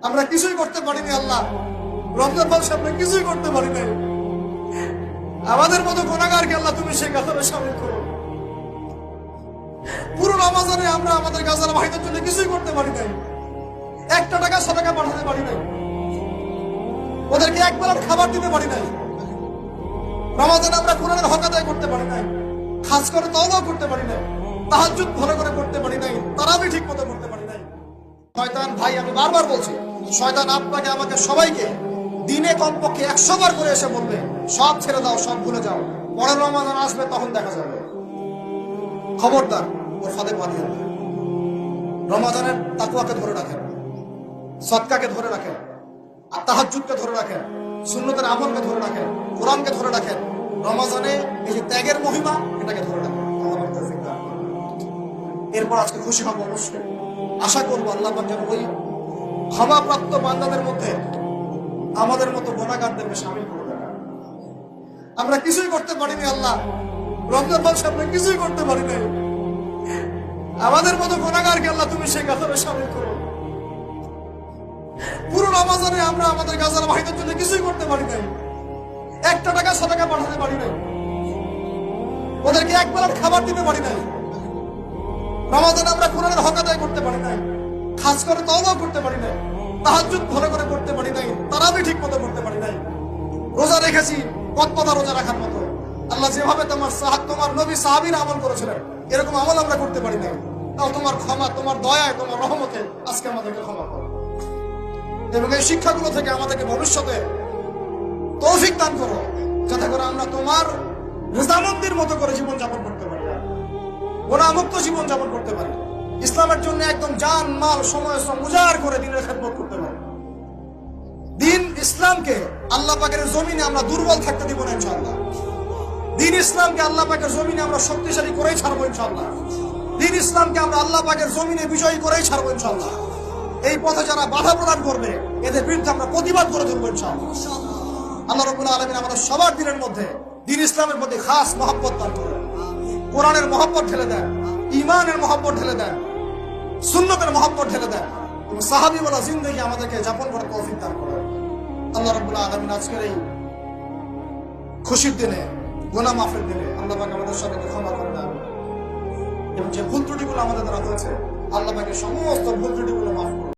আমরা কিছুই করতে পারিনি আল্লাহ। রমজান মাসে আমরা কিছুই করতে পারি নাই। আমাদের মতো গুনাহগারকে আল্লাহ তুমি সেই কাতারে শামিল করো। পুরো রমজানে আমরা আমাদের গাজার ভাইদের জন্য কিছুই করতে পারি নাই। একটা টাকা সাদাকা পাঠাতে পারি নাই, ওদেরকে এক বেলার খাবার দিতে পারি নাই। রমজানে আমরা কোরআনের হক আদায় করতে পারি নাই, খাস করে তওবা করতে পারি নাই, তাহাজ্জুদ ভালো করে করতে পারি নাই, তারাবি ঠিক মতো করতে পারি নাই। শয়তান ভাই, আমি বারবার বলছি, শয়তান আপনাকে আমাকে সবাইকে দিনে কমপক্ষে 100 বার করে এসে বলবে সব ছেড়ে দাও, সব ভুলে যাও, পরের রমজান আসবে তখন দেখা যাবে। খবরদার ওর ফাঁদে পা দিয়েন না। রমজানের তাকওয়াকে ধরে রাখেন, সদকাকে ধরে রাখেন, আর তাহাজ্জুদকে ধরে রাখেন, সুন্নতের আমলকে ধরে রাখেন, কোরআনকে ধরে রাখেন। রমজানে এই যে ত্যাগের মহিমা, এটাকে ধরে রাখেন। এরপর আজকে খুশি হব অবশ্যই। আশা করবো আল্লাহ পাক যেন ওই ক্ষমাপ্রাপ্ত বান্দাদের মধ্যে আমাদের মতো গুনাহগারদেরকে শামিল করে দেন। আমরা কিছুই করতে পারিনি আল্লাহ। রমজান মাসে আমরা কিছুই করতে পারি নাই। আমাদের মতো গুনাহগারকে আল্লাহ তুমি সেই কাতারে শামিল করো। পুরো রমজানে আমরা আমাদের গাজার ভাইদের জন্য কিছুই করতে পারি নাই। একটা টাকা সাদাকা পাঠাতে পারি নাই, ওদেরকে এক বেলার খাবার দিতে পারি নাই। রমজানে আমরা কোরআনের হক আদায় করতে পারি নাই, খাস করে তওবা করতে পারি নাই, তাহাজ্জুদ ভালো করে করতে পারি নাই, তারাবি ঠিক মতো করতে পারি নাই। রোজা রেখেছি কতটা রোজা রাখার মতো। আল্লাহ যেভাবে তোমার নবী সাহাবীরা আমল করেছিলেন, এরকম আমল আমরা করতে পারি নাই। তাও তোমার ক্ষমা, তোমার দয়ায়, তোমার রহমতে আজকে আমাদেরকে ক্ষমা করো। এবং এই শিক্ষাগুলো থেকে আমাদেরকে ভবিষ্যতে তৌফিক দান করো, যাতে করে আমরা তোমার রেজামন্দির মতো করে জীবনযাপন করতে পারি, গুনাহমুক্ত জীবনযাপন করতে পারি, ইসলামের জন্য একদম জান মাল সময় উজাড় করে দিনের খেদমত করতে পারি। দিন ইসলামকে আল্লাহ পাকের জমিনে আমরা দুর্বল থাকতে দিব না ইনশাআল্লাহ। দিন ইসলামকে আল্লাহ পাকের জমিনে আমরা শক্তিশালী করেই ছাড়বো ইনশাআল্লাহ। দিন ইসলামকে আমরা আল্লাহ পাকের জমিনে বিজয়ী করেই ছাড়বো ইনশাআল্লাহ। এই পথে যারা বাধা প্রদান করবে, এদের বিরুদ্ধে আমরা প্রতিবাদ করে ধরবো ইনশাআল্লাহ। আল্লাহ রাব্বুল আলামিন আমাদের সবার দিনের মধ্যে দিন ইসলামের প্রতি খাস মহব্বত দান করেন, কোরআনের মহব্বত ঢেলে দেন, ঈমানের মহব্বত ঢেলে দেন, সুন্নতের মহব্বত ঢেলে দেন, এবং সাহাবীওয়ালা জিন্দেগি আমাদেরকে যাপন করার তৌফিক দান করেন। আল্লাহ রাব্বুল আলামিন আজকের এই খুশির দিনে, গুনাহ মাফের দিনে আল্লাহ পাক আমাদের সবাইকে ক্ষমা করে দেন, এবং যে ভুল ত্রুটিগুলো আমাদের দ্বারা হয়েছে আল্লাহ পাকের সমস্ত ভুল ত্রুটিগুলো মাফ করুন।